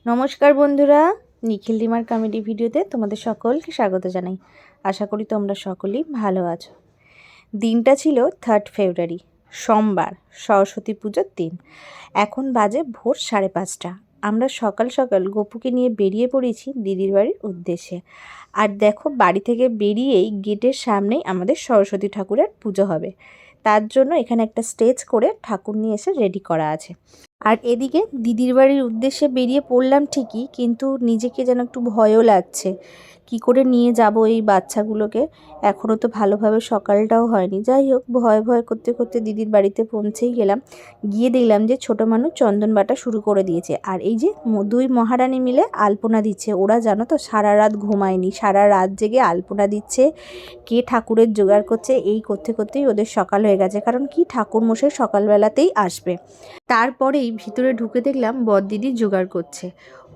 নমস্কার বন্ধুরা, নিখিল dimmer comedy ভিডিওতে তোমাদের সকলকে স্বাগত জানাই। আশা করি তোমরা সকলেই ভালো আছো। দিনটা ছিল 3 ফেব্রুয়ারি, সোমবার, সরস্বতী পুজোর দিন। এখন বাজে ভোর 5:30। আমরা সকাল সকাল গপুকে নিয়ে বেরিয়ে পড়েছি দিদির বাড়ির উদ্দেশ্যে। আর দেখো, বাড়ি থেকে বেরিয়েই গেটের সামনেই আমাদের সরস্বতী ঠাকুরের পুজো হবে। তার জন্য এখানে একটা স্টেজ করে ঠাকুর নিয়ে এসে রেডি করা আছে। আর এদিকে দিদির বাড়ির উদ্দেশ্যে বেরিয়ে পড়লাম ঠিকই, কিন্তু নিজেকে যেন একটু ভয়ও লাগছে। কি করে নিয়ে যাব এই বাচ্চাগুলোকে? এখনও তো ভালোভাবে সকালটাও হয়নি। যাই হোক, ভয় ভয় করতে করতে দিদির বাড়িতে পৌঁছেই গেলাম। গিয়ে দেখলাম যে ছোটো মানুষ চন্দন বাটা শুরু করে দিয়েছে। আর এই যে দুই মহারানী মিলে আলপনা দিচ্ছে। ওরা জানো তো সারা রাত ঘুমায়নি, সারা রাত জেগে আলপনা দিচ্ছে। কে ঠাকুরের জোগাড় করছে, এই করতে করতেই ওদের সকাল হয়ে গেছে। কারণ কি, ঠাকুরমশাই সকালবেলাতেই আসবে। তারপরেই ভিতরে ঢুকে দেখলাম বড়দিদি জোগাড় করছে।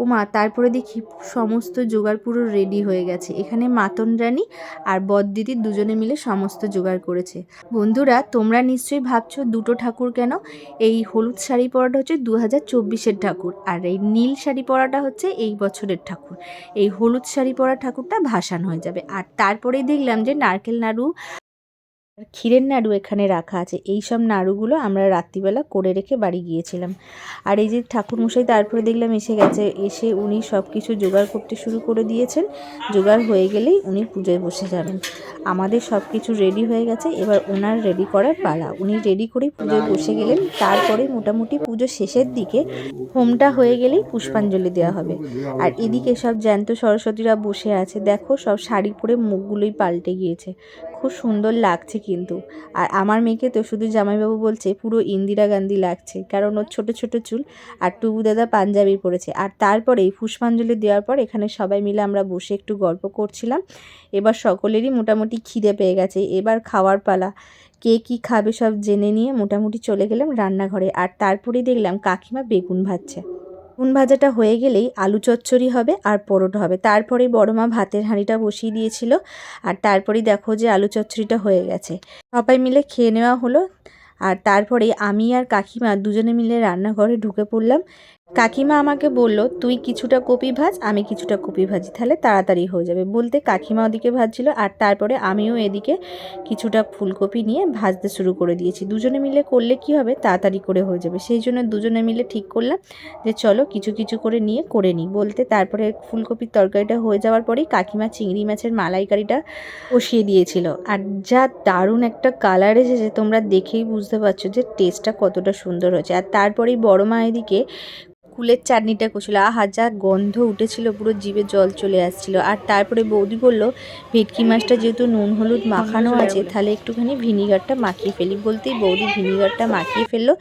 ওমা, তারপরে দেখি সমস্ত জোগাড় পুরো রেডি হয়ে গেছে। এখানে মাতন রানী আর বড়দিদি দুজনে মিলে সমস্ত জোগাড় করেছে। বন্ধুরা, তোমরা নিশ্চয়ই ভাবছো দুটো ঠাকুর কেন? এই হলুদ শাড়ি পরাটা হচ্ছে 2024-এর ঠাকুর, আর এই নীল শাড়ি পরাটা হচ্ছে এই বছরের ঠাকুর। এই হলুদ শাড়ি পরা ঠাকুরটা ভাসান হয়ে যাবে। আর তারপরেই দেখলাম যে নারকেল নাড়ু, ক্ষীরের নাড়ু এখানে রাখা আছে। এই সব নাড়ুগুলো আমরা রাত্রিবেলা করে রেখে বাড়ি গিয়েছিলাম। আর এই যে ঠাকুরমশাই তারপরে দেখলাম এসে গেছে। এসে উনি সব কিছু জোগাড় করতে শুরু করে দিয়েছেন। জোগাড় হয়ে গেলেই উনি পুজোয় বসে যাবেন। আমাদের সব কিছু রেডি হয়ে গেছে, এবার ওনার রেডি করার পালা। উনি রেডি করেই পুজোয় বসে গেলেন। তারপরে মোটামুটি পুজো শেষের দিকে হোমটা হয়ে গেলেই পুষ্পাঞ্জলি দেওয়া হবে। আর এদিকে সব জ্যান্ত সরস্বতীরা বসে আছে। দেখো, সব শাড়ি পরে মুখগুলোই পাল্টে গিয়েছে। খুব সুন্দর লাগছে কিন্তু। আর আমার মেয়েকে তো শুধু জামাইবাবু বলছে পুরো ইন্দিরা গান্ধী লাগছে, কারণ ওর ছোট ছোট চুল। আর টুবু দাদা পাঞ্জাবি পরেছে। আর তারপরেই পুষ্পাঞ্জলি দেওয়ার পর এখানে সবাই মিলে আমরা বসে একটু গল্প করছিলাম। এবার সকলেরই মোটামুটি খিদে পেয়ে গেছে। এবার খাওয়ার পালা। কে কী খাবে সব জেনে নিয়ে মোটামুটি চলে গেলাম রান্নাঘরে। আর তারপরেই দেখলাম কাকিমা বেগুন ভাজছে। বেগুন ভাজাটা হয়ে গেলেই আলু চচ্চড়ি হবে আর পরোটা হবে। তারপরেই বড়মা ভাতের হাঁড়িটা বসিয়ে দিয়েছিল। আর তারপরেই দেখো যে আলু চচ্চড়িটা হয়ে গেছে। সবাই মিলে খেয়ে নেওয়া হলো। আর তারপরে আমি আর কাকিমা দুজনে মিলে রান্নাঘরে ঢুকে পড়লাম। কাকিমা আমাকে বলল, তুই কিছুটা কপি ভাজ, আমি কিছুটা কপি ভাজি, তাহলে তাড়াতাড়ি হয়ে যাবে। বলতে কাকিমা ওদিকে ভাজছিল, আর তারপরে আমিও এদিকে কিছুটা ফুলকপি নিয়ে ভাজতে শুরু করে দিয়েছি। দুজনে মিলে করলে কি হবে, তাড়াতাড়ি করে হয়ে যাবে। সেই জন্য দুজনে মিলে ঠিক করলাম যে চলো কিছু কিছু করে নিয়ে করে নিই। বলতে তারপরে ফুলকপির তরকারিটা হয়ে যাওয়ার পরেই কাকিমা চিংড়ি মাছের মালাইকারিটা বসিয়ে দিয়েছিল। আর যা দারুণ একটা কালার এসেছে, তোমরা দেখেই বুঝতে পারছো যে টেস্টটা কতটা সুন্দর হয়েছে। আর তারপরেই বড় মা এদিকে কুলের চাটনিটা করছিল। আহা, যা গন্ধ উঠেছিল, পুরো জিভে জল চলে আসছিল। আর তারপরে বৌদি বলল, ভেটকি মাছটা যেহেতু নুন হলুদ মাখানো আছে, তাহলে একটুখানি ভিনিগারটা মাখিয়ে ফেলি। বলতেই বৌদি ভিনিগারটা মাখিয়ে ফেললো।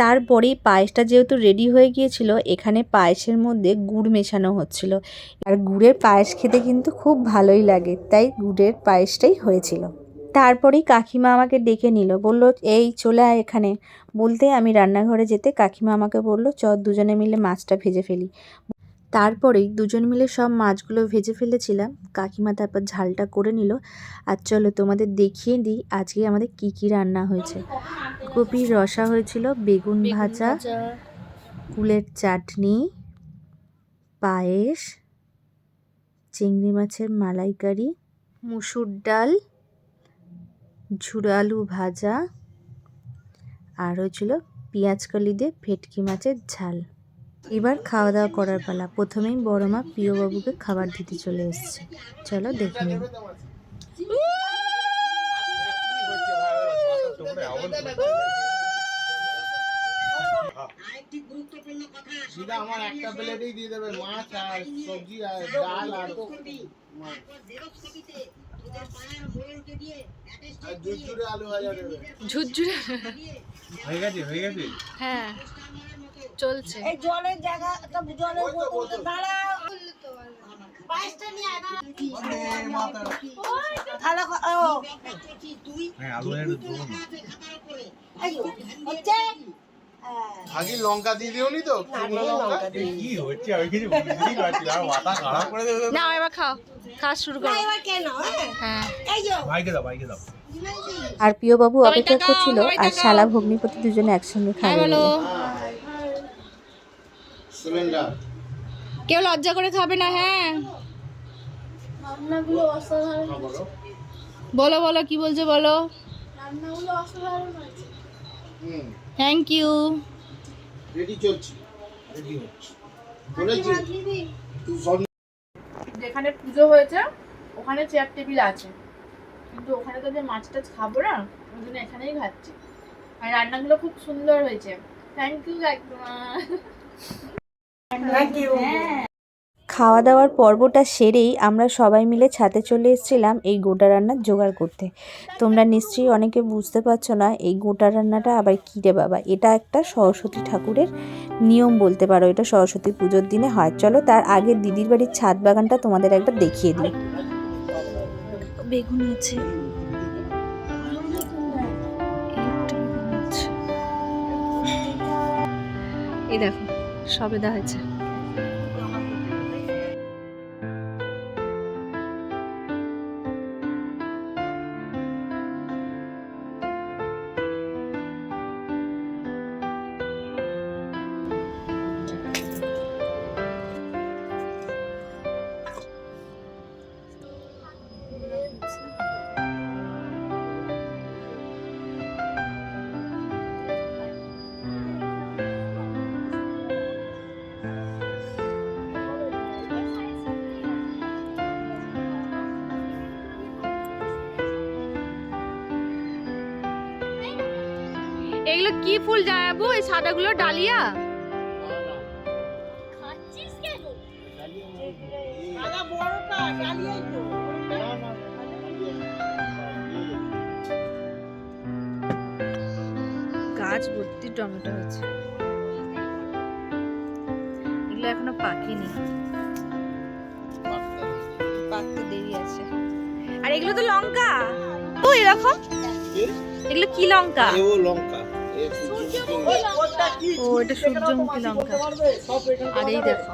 তারপরেই পায়েসটা যেহেতু রেডি হয়ে গিয়েছিল, এখানে পায়েসের মধ্যে গুড় মেশানো হচ্ছিল। আর গুড়ের পায়েস খেতে কিন্তু খুব ভালোই লাগে, তাই গুড়ের পায়েসটাই হয়েছিল। তারপরেই কাকিমা আমাকে ডেকে নিল, বলল, এই চলে আয় এখানে। বলতে আমি রান্নাঘরে যেতে কাকিমা আমাকে বলল, চ দুজনে মিলে মাছটা ভেজে ফেলি। তারপরেই দুজন মিলে সব মাছগুলো ভেজে ফেলেছিলাম। কাকিমা তারপর ঝালটা করে নিল। আর চলো তোমাদের দেখিয়ে দিই আজকে আমাদের কি কি রান্না হয়েছে। কপির রসা হয়েছিল, বেগুন ভাজা, কুলের চাটনি, পায়েস, চিংড়ি মাছের মালাইকারি, মুসুর ডাল, ঝুড়ালু ভাজা, আর হয়েছিল পেঁয়াজকলি দিয়ে ভেটকি মাছের ঝাল। এবার খাওয়া দাওয়া করার পালা। প্রথমেই বড় মা প্রিয়বাবুকে খাবার দিতে চলে এসেছে। চলো দেখে নিই। আমার একটা প্লেটেই দিয়ে দেবে মাছ আর সবজি আর ডাল আর ঝুরঝুরে আলু ভাজা দেবে। ঝুরঝুরে হয়ে গেছে হ্যাঁ, চলছে। এই জলের জায়গা তো জলের বোতল দাঁড়া পাঁচটা নিয়ে আয় থালা ও হ্যাঁ আলু ভাজা দেবো এই হচ্ছে আগে লঙ্কা দিয়ে দিওনি তো শুকনো লঙ্কা কি হচ্ছে আমি কিছু বুঝতেই পারছি না, মাথা খারাপ করে দেবে। না, এবার খাও, খাওয়া শুরু করো। এবার কেন হ্যাঁ, এই যে ভাইকে দাও আর প্রিয়বাবু অপেক্ষা করছিল, আর শালা ভগ্নিপতি দুজনে একসঙ্গে খাবে বলে। সিলিন্ডার কেউ লজ্জা করে খাবে না, হ্যাঁ। রান্নাগুলো অসাধারণ হয়েছে। বলো বলো কি বলছো বলো। রান্নাগুলো অসাধারণ হয়েছে। Thank you. রেডি চলছে, রেডি হচ্ছে বলেছি। যেখানে পুজো হয়েছে ওখানে চেয়ার টেবিল আছে, কিন্তু ওখানে তো যে মাছ টাছ খাবো না, ওই জন্য এখানেই খাচ্ছি। আর রান্নাগুলো খুব সুন্দর হয়েছে। থ্যাংক ইউ কাকিমা। খাওয়া দাওয়ার পর্বটা সেরেই আমরা সবাই মিলে ছাদে চলে এসেছিলাম এই গোটা রান্নার জোগাড় করতে। তোমরা নিশ্চয়ই অনেকে বুঝতে পারছো না এই গোটা রান্নাটা আবার কী রে বাবা। এটা একটা সরস্বতী ঠাকুরের নিয়ম বলতে পারো, এটা সরস্বতী পুজোর দিনে হয়। চলো তার আগে দিদির বাড়ির ছাদ বাগানটা তোমাদের একবার দেখিয়ে দিই। বেগুন আছে, এই দেখো সবেদা হয়েছে। এগুলো কি ফুল জানাবো? এই সাদাগুলো ডালিয়া। গাছ ভর্তি টমেটো হয়েছে, এগুলো এখনো পাকেনি, পাকতে দেরি আছে। আর এগুলো তো লঙ্কা। ও এরকম, এগুলো কি লঙ্কা? ও লঙ্কা, ও এটা সূর্যমুখী লঙ্কা। আর এই দেখো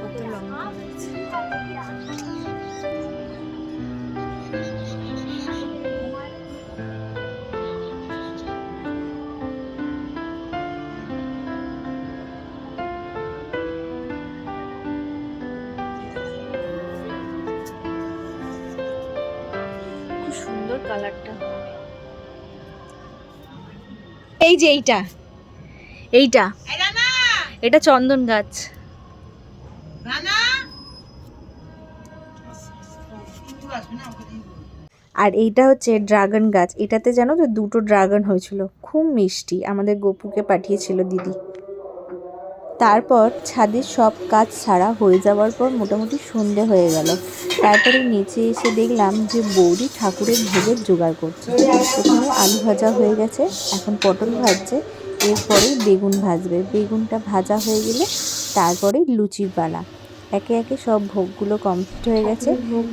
কত লঙ্কা হয়েছে। খুব সুন্দর কালারটা। এই যে এইটা, এইটা এটা চন্দন গাছ। আর এইটা হচ্ছে ড্রাগন গাছ। এটাতে জানো তো 2টো ড্রাগন হয়েছিল, খুব মিষ্টি। আমাদের গপুকে পাঠিয়েছিল দিদি। তারপর ছাদের সব কাজ ছাড়া হয়ে যাওয়ার পর মোটামুটি সন্ধে হয়ে গেল। তারপরে নিচে এসে দেখলাম যে বৌদি ঠাকুরের ভোগের জোগাড় করছে। এখানে আলু ভাজা হয়ে গেছে, এখন পটল ভাজছে, এরপরেই বেগুন ভাজবে। বেগুনটা ভাজা হয়ে গেলে তারপরে লুচির পালা। একে একে সব ভোগগুলো কমপ্লিট হয়ে গেছে।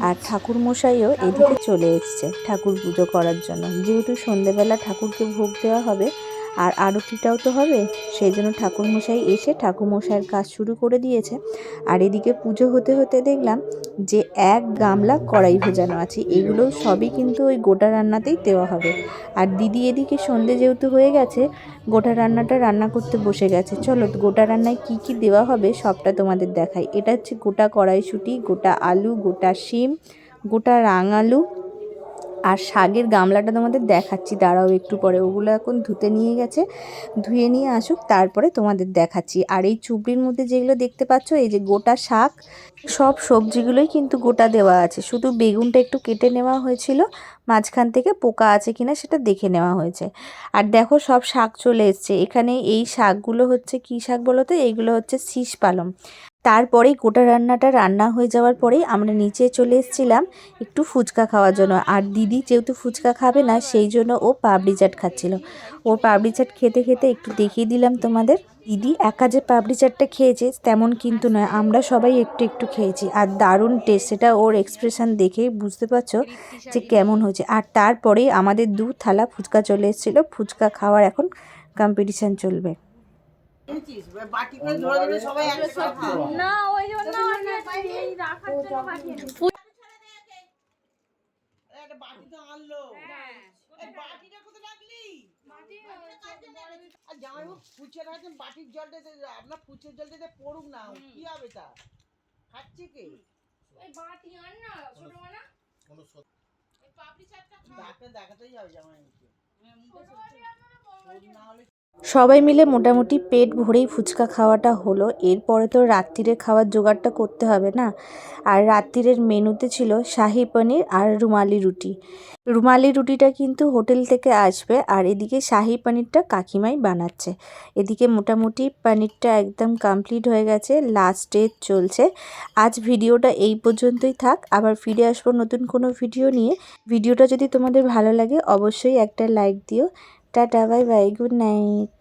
আর ঠাকুর মশাইও এদিকে চলে এসছে ঠাকুর পুজো করার জন্য। যেহেতু সন্ধেবেলা ঠাকুরকে ভোগ দেওয়া হবে আর আরতিটাও তো হবে, সেই জন্য ঠাকুরমশাই এসে ঠাকুরমশাইয়ের কাজ শুরু করে দিয়েছে। আর এদিকে পুজো হতে হতে দেখলাম যে 1 গামলা কড়াই ভেজানো আছে। এগুলো সবই কিন্তু ওই গোটা রান্নাতেই দেওয়া হবে। আর দিদি এদিকে সন্ধে যেহেতু হয়ে গেছে, গোটা রান্নাটা রান্না করতে বসে গেছে। চলো গোটা রান্নায় কি কি দেওয়া হবে সবটা তোমাদের দেখাই। এটা হচ্ছে গোটা কড়াইশুঁটি, গোটা আলু, গোটা শিম, গোটা রাঙালু। আর শাকের গামলাটা তোমাদের দেখাচ্ছি, দাঁড়াও একটু পরে। ওগুলো এখন ধুতে নিয়ে গেছে, ধুয়ে নিয়ে আসুক তারপরে তোমাদের দেখাচ্ছি। আর এই চুবড়ির মধ্যে যেগুলো দেখতে পাচ্ছ, এই যে গোটা শাক, সব সবজিগুলোই কিন্তু গোটা দেওয়া আছে। শুধু বেগুনটা একটু কেটে নেওয়া হয়েছিল, মাঝখান থেকে পোকা আছে কিনা সেটা দেখে নেওয়া হয়েছে। আর দেখো সব শাক চলে এসছে এখানে। এই শাকগুলো হচ্ছে কী শাক বলো তো? এইগুলো হচ্ছে শীষ পালং। তারপরেই গোটা রান্নাটা রান্না হয়ে যাওয়ার পরেই আমরা নিচে চলে এসেছিলাম একটু ফুচকা খাওয়ার জন্য। আর দিদি যেহেতু ফুচকা খাবে না, সেই জন্য ও পাপড়ি চাট খাচ্ছিল। ওর পাপড়ি চাট খেতে খেতে একটু দেখিয়ে দিলাম তোমাদের। দিদি একা যে পাপড়ি চাটটা খেয়েছে তেমন কিন্তু নয়, আমরা সবাই একটু একটু খেয়েছি। আর দারুণ টেস্ট, সেটা ওর এক্সপ্রেশন দেখেই বুঝতে পারছো যে কেমন হয়েছে। আর তারপরেই আমাদের 2 থালা ফুচকা চলে এসেছিলো। ফুচকা খাওয়ার এখন কম্পিটিশান চলবে। না ওই জন্য এই রাখার জন্য বাকি আছে। বাটিটা কোথায় রাখলি? বাটি আর জামাইবাবু ফুচে রাখেন বাটির জলটা আপনার ফুচের জলটা পড়ুক না কি হবে তা খাচ্ছে কে কোনো সত্যি ডাক্তার দেখাতেই হবে জামাইবাবুকে না হলে সবাই মিলে মোটামুটি পেট ভরেই ফুচকা খাওয়াটা হলো। এরপরে তো রাত্রিরে খাওয়ার জোগাড়টা করতে হবে না। আর রাত্রিরের মেনুতে ছিল শাহি পনির আর রুমালি রুটি। রুমালি রুটিটা কিন্তু হোটেল থেকে আসবে, আর এদিকে শাহি পনিরটা কাকিমাই বানাচ্ছে। এদিকে মোটামুটি পনিরটা একদম কমপ্লিট হয়ে গেছে, লাস্ট স্টেজ চলছে। আজ ভিডিওটা এই পর্যন্তই থাক, আবার ফিরে আসবো নতুন কোনো ভিডিও নিয়ে। ভিডিওটা যদি তোমাদের ভালো লাগে অবশ্যই একটা লাইক দিও। Tata, bye bye, good night.